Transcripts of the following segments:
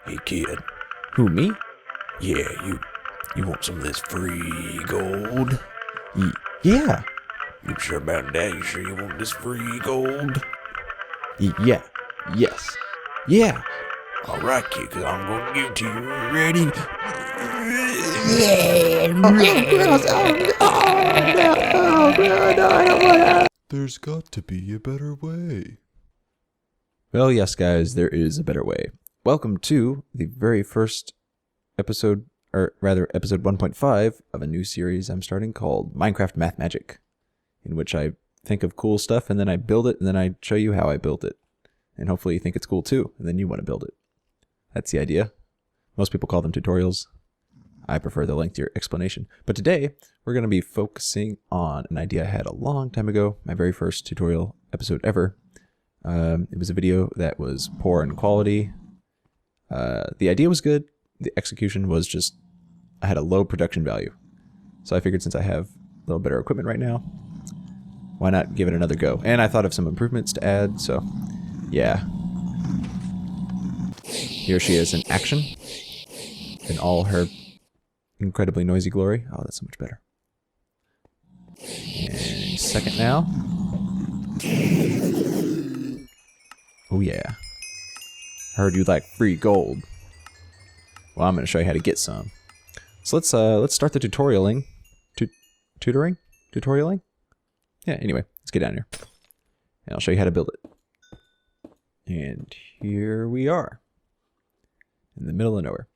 Hey kid, Who, me? yeah, you want some of this free gold? Yeah. You sure about that? You sure you want this free gold? Yeah. Yes. Yeah. Alright kid, cause I'm gonna give it to you. Ready? There's got to be a better way. Well, yes, guys, there is a better way. Welcome to the very first episode, or rather, episode 1.5 of a new series I'm starting called Minecraft Math Magic, in which I think of cool stuff and then I build it and then I show you how I built it. And hopefully you think it's cool too, and then you want to build it. That's the idea. Most people call them tutorials. I prefer the lengthier explanation. But today, we're going to be focusing on an idea I had a long time ago, my very first tutorial episode ever. It was a video that was poor in quality. The idea was good. The execution was just, I had a low production value. So I figured since I have a little better equipment right now, why not give it another go? And I thought of some improvements to add, so yeah. Here she is in action in all her incredibly noisy glory. Oh, that's so much better. And second now. Oh yeah. Heard you like free gold. Well, I'm going to show you how to get some. So let's start the tutorialing. Tutoring? Tutorialing? Yeah, anyway, let's get down here. And I'll show you how to build it. And here we are. In the middle of nowhere.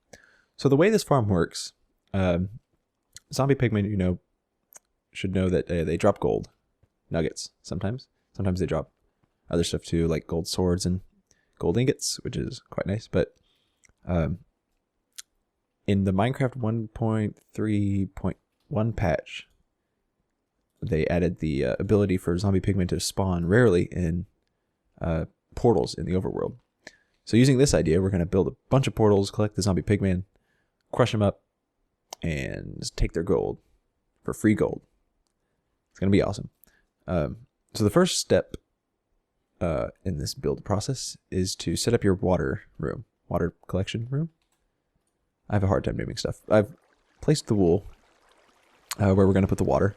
So the way this farm works, zombie pigmen, you know, should know that they drop gold nuggets sometimes. Sometimes they drop other stuff too, like gold swords and gold ingots, which is quite nice. But in the Minecraft 1.3.1 patch, they added the ability for zombie pigmen to spawn rarely in portals in the overworld. So using this idea, we're going to build a bunch of portals, collect the zombie pigmen, crush them up, and take their gold for free gold. It's going to be awesome. So the first step in this build process is to set up your water collection room. I have a hard time naming stuff. I've placed the wool where we're going to put the water.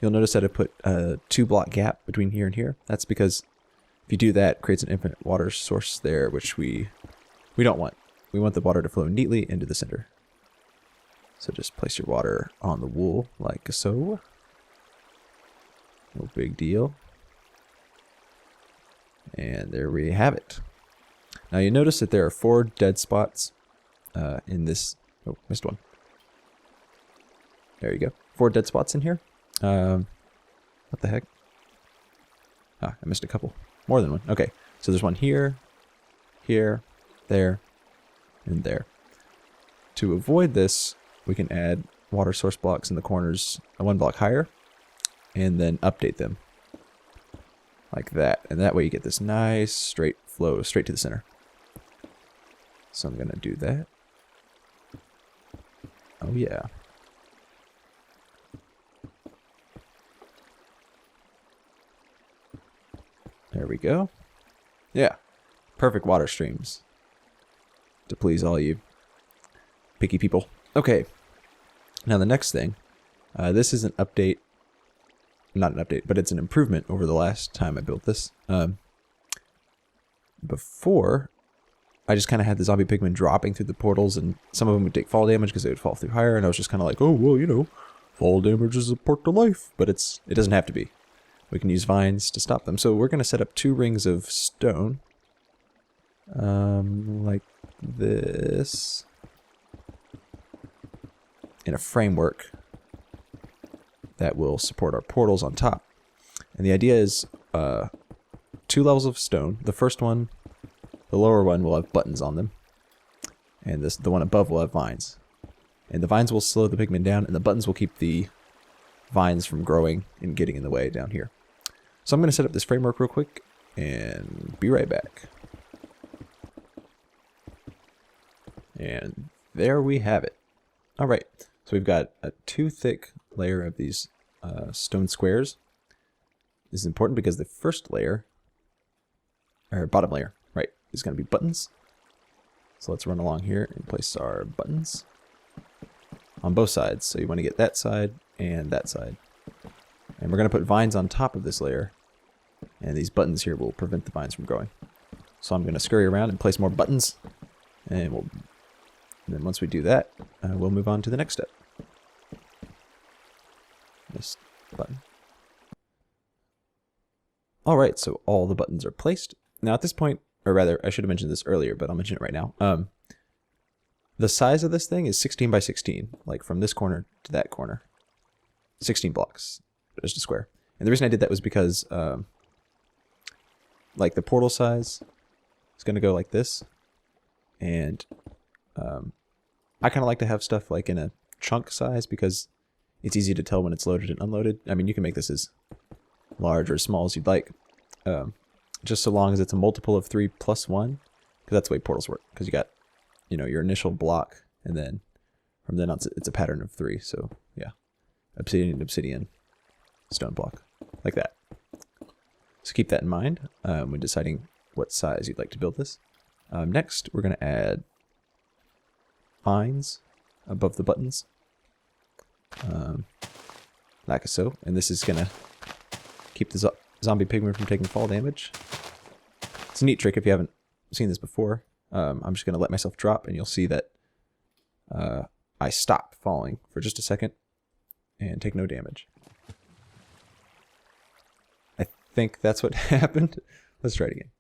You'll notice that I put a 2-block gap between here and here. That's because if you do that, it creates an infinite water source there, which we don't want. We want the water to flow neatly into the center. So just place your water on the wool like so. No big deal. And there we have it. Now you notice that there are 4 dead spots in this. Oh, missed one. There you go. 4 dead spots in here. What the heck? Ah, I missed a couple. More than one. Okay, so there's one here, here, there, and there. To avoid this, we can add water source blocks in the corners 1 block higher, and then update them. Like that. And that way you get this nice straight flow straight to the center. So I'm going to do that. Oh yeah. There we go. Yeah. Perfect water streams. To please all you picky people. Okay. Now the next thing. This is an update. Not an update, but it's an improvement over the last time I built this. Before, I just kind of had the zombie pigmen dropping through the portals, and some of them would take fall damage because they would fall through higher, and I was just kind of like, oh, well, you know, fall damage is a part of life. But it doesn't have to be. We can use vines to stop them. So we're going to set up 2 rings of stone. Like this. In a framework that will support our portals on top. And the idea is 2 levels of stone. The first one, the lower one, will have buttons on them. And the one above will have vines. And the vines will slow the pigmen down, and the buttons will keep the vines from growing and getting in the way down here. So I'm going to set up this framework real quick and be right back. And there we have it. All right, so we've got a 2 thick layer of these stone squares. This is important because the first layer, or bottom layer, right, is going to be buttons. So let's run along here and place our buttons on both sides. So you want to get that side and that side. And we're going to put vines on top of this layer. And these buttons here will prevent the vines from growing. So I'm going to scurry around and place more buttons. And then once we do that, we'll move on to the next step. This button. Alright, so all the buttons are placed. Now at this point, or rather, I should have mentioned this earlier, but I'll mention it right now. The size of this thing is 16 by 16, like from this corner to that corner. 16 blocks, just a square. And the reason I did that was because, like the portal size is going to go like this. And I kind of like to have stuff like in a chunk size because it's easy to tell when it's loaded and unloaded. I mean, you can make this as large or as small as you'd like. Just so long as it's a multiple of 3 plus 1, because that's the way portals work. Because you got, you know, your initial block, and then from then on it's a pattern of 3. So yeah, obsidian, stone block, like that. So keep that in mind when deciding what size you'd like to build this. Next, we're going to add vines above the buttons, like so, and this is going to keep the zombie pigman from taking fall damage. It's a neat trick if you haven't seen this before. I'm just going to let myself drop, and you'll see that I stop falling for just a second and take no damage. I think that's what happened. Let's try it again.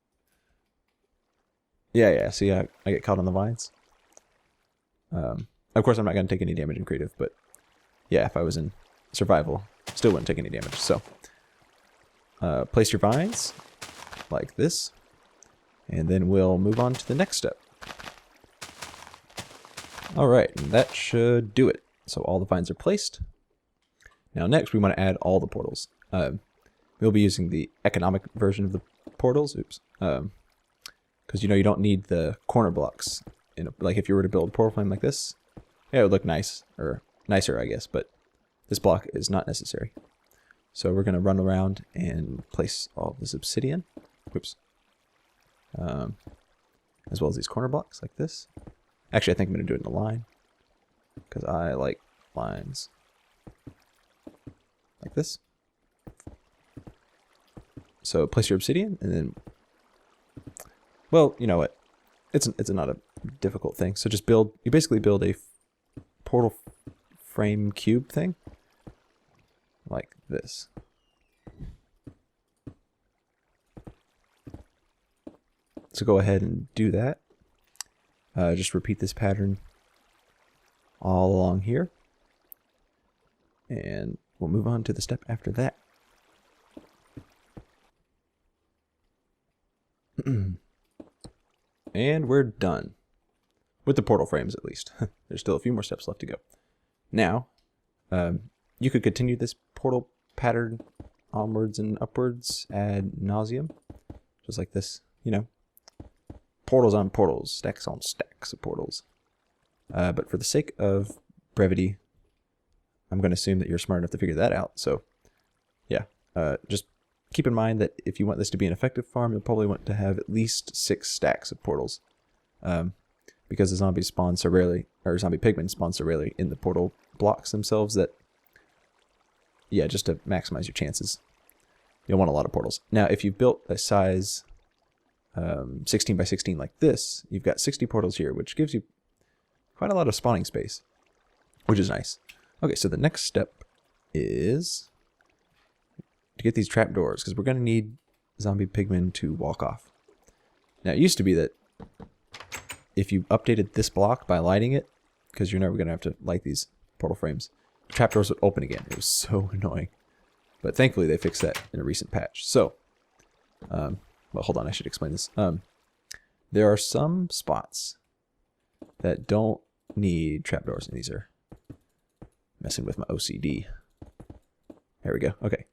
Yeah, see, I get caught on the vines. Of course, I'm not going to take any damage in creative, but yeah, if I was in survival, still wouldn't take any damage. So, place your vines like this, and then we'll move on to the next step. Alright, and that should do it. So all the vines are placed. Now next, we want to add all the portals. We'll be using the economic version of the portals. Oops. Because, you know, you don't need the corner blocks. Like if you were to build a portal frame like this, yeah, it would look nice, or nicer, I guess, but this block is not necessary. So we're going to run around and place all of this obsidian. Whoops. As well as these corner blocks like this. Actually, I think I'm going to do it in a line, because I like lines. Like this. So place your obsidian, and then, well, you know what? It's not a difficult thing. So just you basically build a portal frame cube thing, like this. So go ahead and do that. Just repeat this pattern all along here. And we'll move on to the step after that. And we're done. With the portal frames, at least. There's still a few more steps left to go. Now, you could continue this portal pattern onwards and upwards ad nauseum. Just like this, you know. Portals on portals, stacks on stacks of portals. But for the sake of brevity, I'm going to assume that you're smart enough to figure that out. So, yeah, just keep in mind that if you want this to be an effective farm, you'll probably want to have at least 6 stacks of portals. Because the zombies spawn so rarely, or zombie pigmen spawn so rarely in the portal blocks themselves that, yeah, just to maximize your chances, you'll want a lot of portals. Now, if you've built a size 16 by 16 like this, you've got 60 portals here, which gives you quite a lot of spawning space, which is nice. Okay, so the next step is to get these trapdoors, because we're going to need zombie pigmen to walk off. Now, it used to be that if you updated this block by lighting it, because you're never going to have to light these portal frames, trapdoors would open again. It was so annoying. But thankfully, they fixed that in a recent patch. So, well, hold on, I should explain this. There are some spots that don't need trapdoors, and these are messing with my OCD. There we go. Okay.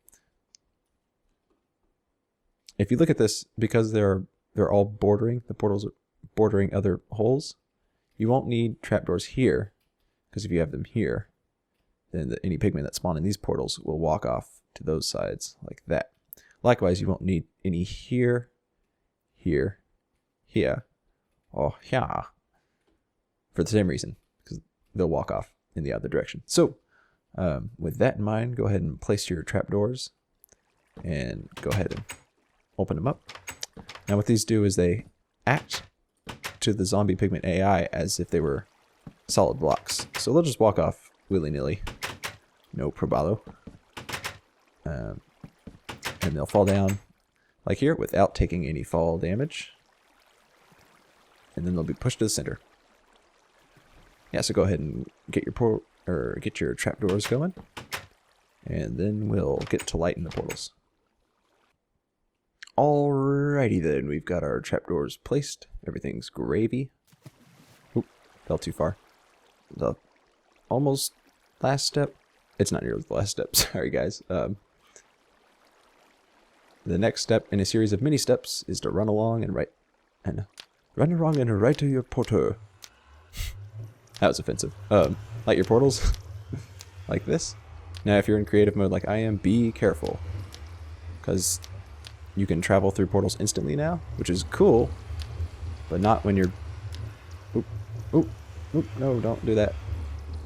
If you look at this, because they're all bordering, the portals are bordering other holes, you won't need trapdoors here, because if you have them here, then any pigmen that spawn in these portals will walk off to those sides like that. Likewise, you won't need any here, here, here, or here. for the same reason, because they'll walk off in the other direction. So, with that in mind, go ahead and place your trapdoors, and go ahead and open them up. Now, what these do is they act to the zombie pigment AI as if they were solid blocks. So they'll just walk off willy-nilly, no probalo, and they'll fall down like here without taking any fall damage, and then they'll be pushed to the center. Yeah, so go ahead and get your trapdoors going, and then we'll get to lighten the portals. Alrighty then, we've got our trapdoors placed. Everything's gravy. Oop, fell too far. The almost last step. It's not nearly the last step. Sorry, guys. The next step in a series of mini steps is to run along and write to your porter. That was offensive. Light your portals like this. Now, if you're in creative mode like I am, be careful, because you can travel through portals instantly now, which is cool, but not when you're... Oop, oop, oop, no, don't do that.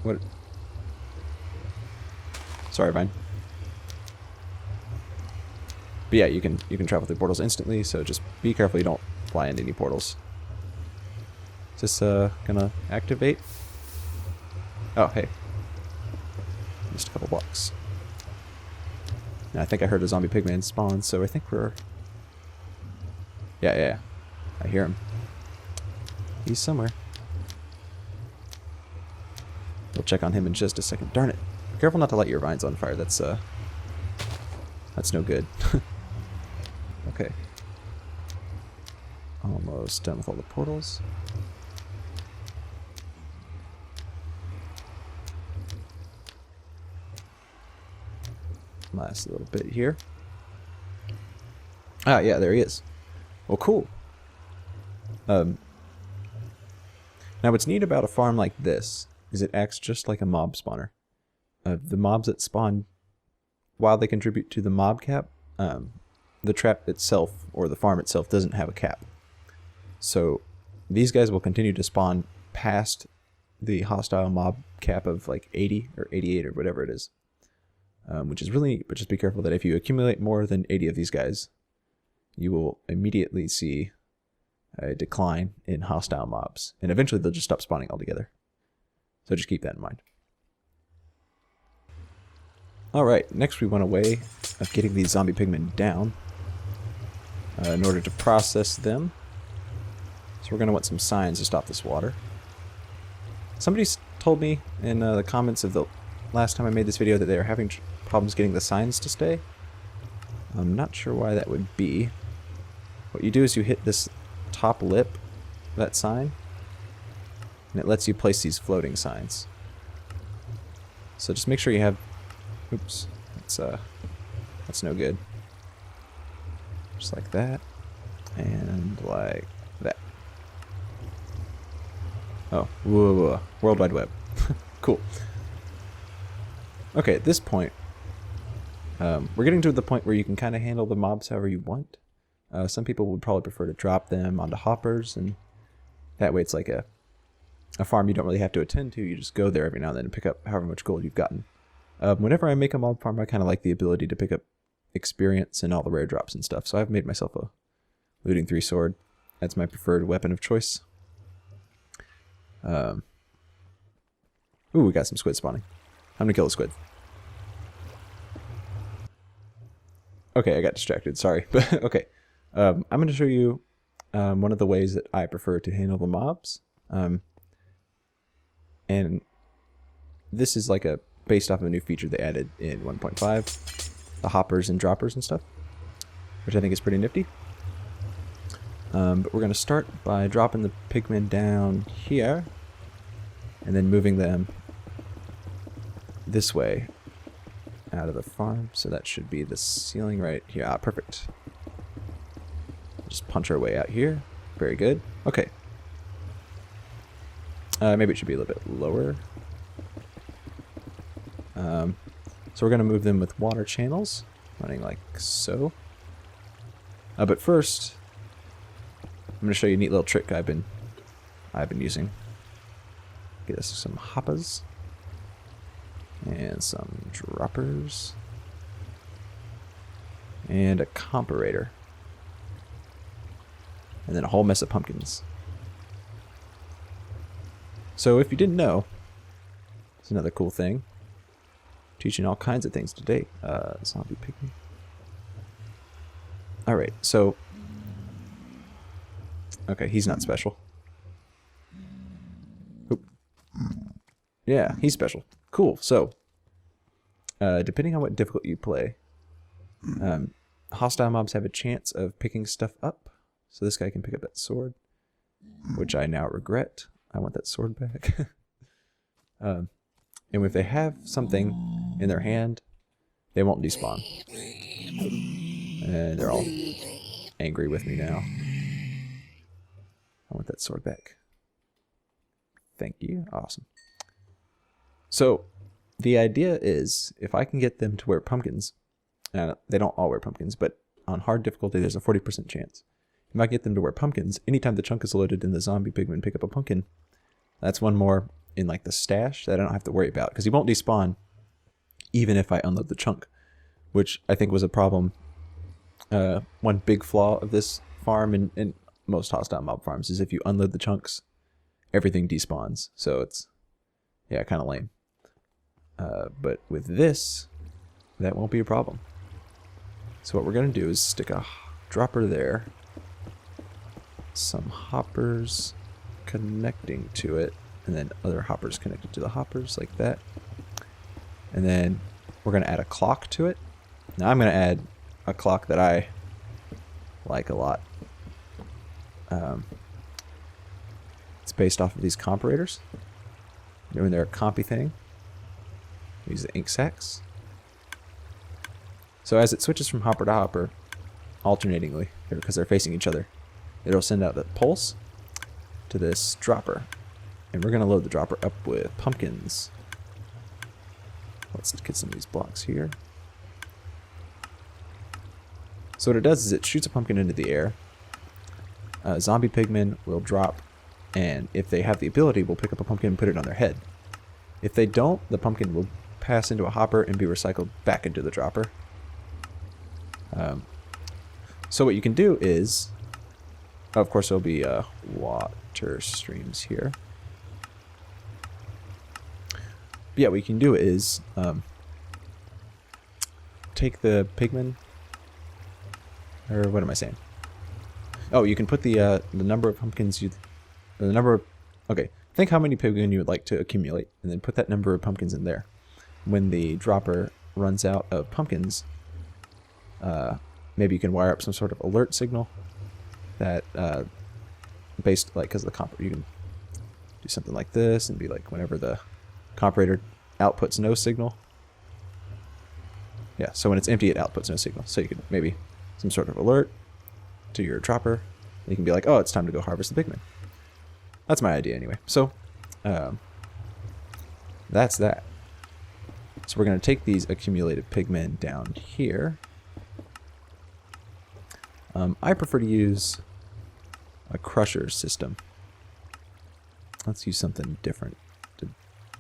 What? Sorry, Vine. But yeah, you can travel through portals instantly, so just be careful you don't fly into any portals. Is this gonna activate? Oh, hey. Just a couple blocks. Now, I think I heard a zombie pigman spawn, so I think we're... Yeah. I hear him. He's somewhere. We'll check on him in just a second. Darn it. Be careful not to light your vines on fire. That's no good. Okay. Almost done with all the portals. Last little bit here. Ah, yeah, there he is. Well, cool. Now, what's neat about a farm like this is it acts just like a mob spawner. The mobs that spawn, while they contribute to the mob cap, the trap itself, or the farm itself, doesn't have a cap. So these guys will continue to spawn past the hostile mob cap of like 80 or 88 or whatever it is. Which is really, but just be careful that if you accumulate more than 80 of these guys, you will immediately see a decline in hostile mobs. And eventually they'll just stop spawning altogether. So just keep that in mind. Alright, next we want a way of getting these zombie pigmen down in order to process them. So we're going to want some signs to stop this water. Somebody told me in the comments of the last time I made this video that they were having problems getting the signs to stay. I'm not sure why that would be. What you do is you hit this top lip, that sign, and it lets you place these floating signs. So just make sure you have... Oops, that's no good. Just like that, and like that. Oh, whoa. World Wide Web. Cool. Okay, at this point, we're getting to the point where you can kind of handle the mobs however you want. Some people would probably prefer to drop them onto hoppers, and that way it's like a farm you don't really have to attend to. You just go there every now and then and pick up however much gold you've gotten. Whenever I make a mob farm, I kind of like the ability to pick up experience and all the rare drops and stuff. So I've made myself a looting 3 sword. That's my preferred weapon of choice. Ooh, we got some squid spawning. I'm gonna kill the squid. Okay, I got distracted. Sorry, but okay. I'm gonna show you one of the ways that I prefer to handle the mobs. And this is like based off of a new feature they added in 1.5, the hoppers and droppers and stuff, which I think is pretty nifty. But we're gonna start by dropping the pigmen down here, and then moving them this way out of the farm. So that should be the ceiling right here. Ah, perfect. Just punch our way out here. Very good. Okay. Maybe it should be a little bit lower. So we're going to move them with water channels, running like so. But first, I'm going to show you a neat little trick I've been using. Get us some hoppers. And some droppers. And a comparator. And then a whole mess of pumpkins. So if you didn't know, it's another cool thing. Teaching all kinds of things today. Zombie Pigman. Alright, so... Okay, he's not special. Oop. Yeah, he's special. Cool, so... depending on what difficulty you play, hostile mobs have a chance of picking stuff up. So this guy can pick up that sword, which I now regret. I want that sword back. And if they have something in their hand, they won't despawn. And they're all angry with me now. I want that sword back. Thank you. Awesome. So the idea is, if I can get them to wear pumpkins, they don't all wear pumpkins, but on hard difficulty there's a 40% chance. If I get them to wear pumpkins, anytime the chunk is loaded and the zombie pigman pick up a pumpkin, that's one more in like the stash that I don't have to worry about, because he won't despawn even if I unload the chunk, which I think was a problem. One big flaw of this farm and most hostile mob farms is if you unload the chunks, everything despawns. So it's, yeah, kind of lame. But with this, that won't be a problem. So what we're going to do is stick a dropper there, some hoppers connecting to it, and then other hoppers connected to the hoppers like that. And then we're going to add a clock to it. Now I'm going to add a clock that I like a lot. It's based off of these comparators. Doing their compy thing. Use the ink sacks. So as it switches from hopper to hopper, alternatingly, because they're facing each other, it'll send out the pulse to this dropper. And we're going to load the dropper up with pumpkins. Let's get some of these blocks here. So what it does is it shoots a pumpkin into the air. Zombie pigmen will drop, and if they have the ability, will pick up a pumpkin and put it on their head. If they don't, the pumpkin will pass into a hopper and be recycled back into the dropper. So what you can do is, of course there'll be water streams here. But yeah, what you can do is take the pigman, or what am I saying? Oh, you can put the number of pumpkins okay, think how many pigmen you would like to accumulate, and then put that number of pumpkins in there. When the dropper runs out of pumpkins, maybe you can wire up some sort of alert signal that, based, like, because the you can do something like this and be like, whenever the comparator outputs no signal. Yeah, so when it's empty, it outputs no signal. So you could maybe some sort of alert to your dropper. You can be like, oh, it's time to go harvest the pigman. That's my idea anyway. So that's that. So we're going to take these accumulated pigmen down here. I prefer to use a crusher system. Let's use something different to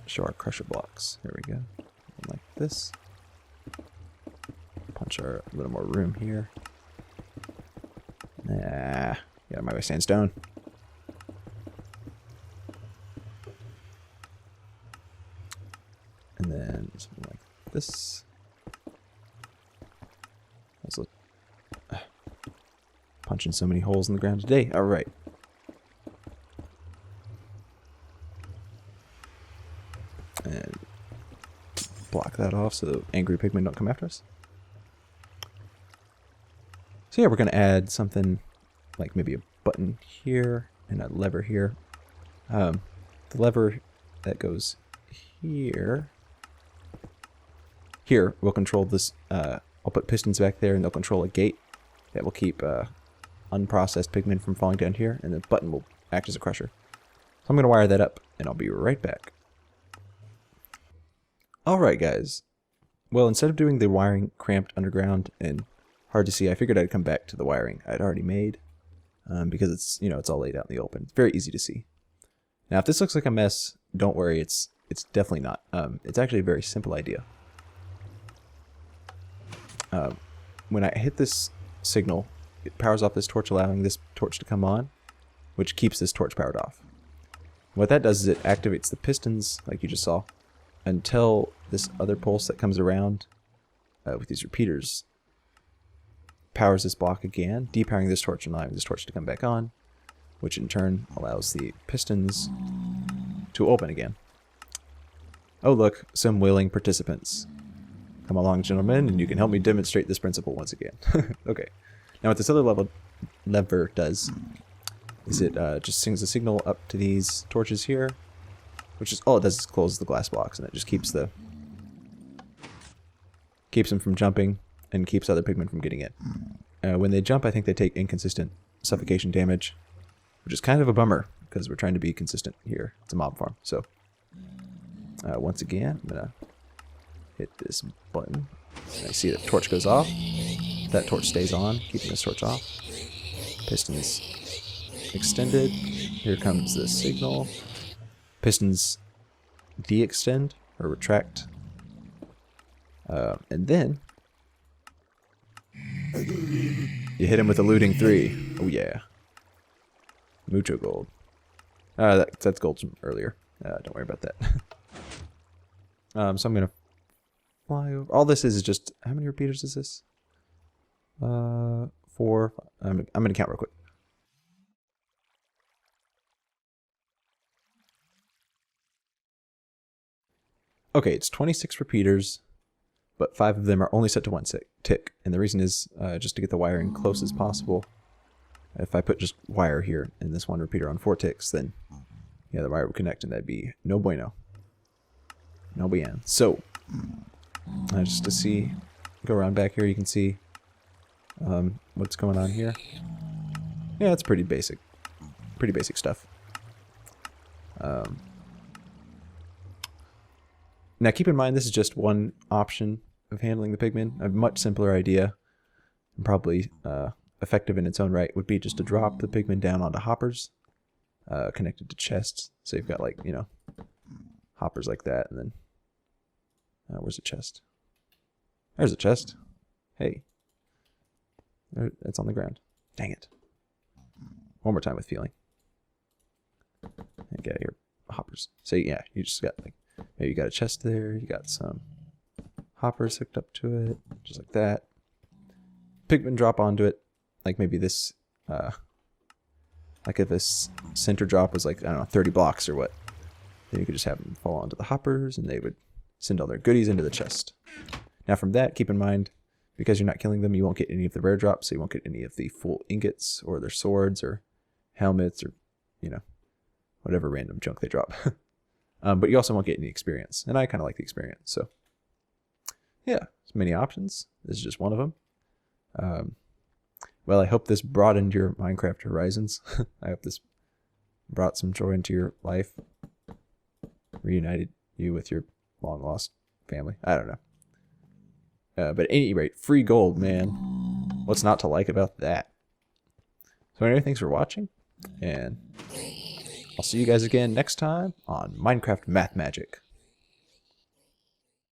show our crusher blocks. There we go. Like this. Punch a little more room here. Nah, get out of my way, sandstone. And then something like this. Also, punching so many holes in the ground today. All right. And block that off so the angry pigmen don't come after us. So yeah, we're going to add something like maybe a button here and a lever here. The lever that goes here will control this. I'll put pistons back there, and they'll control a gate that will keep unprocessed pigmen from falling down here, and the button will act as a crusher. So I'm going to wire that up, and I'll be right back. Alright guys, well, instead of doing the wiring cramped underground and hard to see, I figured I'd come back to the wiring I'd already made, because it's, you know, it's all laid out in the open. It's very easy to see. Now, if this looks like a mess, don't worry. It's definitely not. It's actually a very simple idea. When I hit this signal, it powers off this torch, allowing this torch to come on, which keeps this torch powered off. What that does is it activates the pistons, like you just saw, until this other pulse that comes around with these repeaters powers this block again, depowering this torch and allowing this torch to come back on, which in turn allows the pistons to open again. Oh look, some willing participants. Come along, gentlemen, and you can help me demonstrate this principle once again. Okay. Now what this other lever does is it just sends a signal up to these torches here, which is all it does is close the glass blocks, and it just keeps them from jumping and keeps other pigmen from getting in. When they jump, I think they take inconsistent suffocation damage, which is kind of a bummer because we're trying to be consistent here. It's a mob farm, so once again, I'm gonna hit this button. And I see the torch goes off. That torch stays on, keeping this torch off. Pistons extended. Here comes the signal. Pistons de-extend or retract. And then you hit him with a looting 3. Oh yeah. Mucho gold. That's gold from earlier. Don't worry about that. So I'm gonna fly over. All this is just, how many repeaters is this? 4. I'm gonna count real quick. Okay, it's 26 repeaters, but 5 of them are only set to 1 tick. And the reason is just to get the wiring close as possible. If I put just wire here and this one repeater on 4 ticks, then yeah, the wire would connect and that'd be no bueno. No bien. So, just to see, go around back here, you can see what's going on here. Yeah, it's pretty basic stuff. Now keep in mind this is just one option of handling the pigmen. A much simpler idea, and probably effective in its own right, would be just to drop the pigmen down onto hoppers connected to chests. So you've got, like, you know, hoppers like that, and then where's the chest? There's a chest. Hey. It's on the ground. Dang it. One more time with feeling. And get your hoppers. So yeah, you just got, like, maybe you got a chest there, you got some hoppers hooked up to it, just like that. Pigmen drop onto it, like maybe this, like if this center drop was like, I don't know, 30 blocks or what. Then you could just have them fall onto the hoppers and they would send all their goodies into the chest. Now from that, keep in mind, because you're not killing them, you won't get any of the rare drops, so you won't get any of the full ingots or their swords or helmets or, you know, whatever random junk they drop. But you also won't get any experience, and I kind of like the experience, so yeah, there's many options. This is just one of them. Well, I hope this broadened your Minecraft horizons. I hope this brought some joy into your life, reunited you with your long-lost family. I don't know. But at any rate, free gold, man. What's not to like about that? So anyway, thanks for watching, and I'll see you guys again next time on Minecraft Math Magic.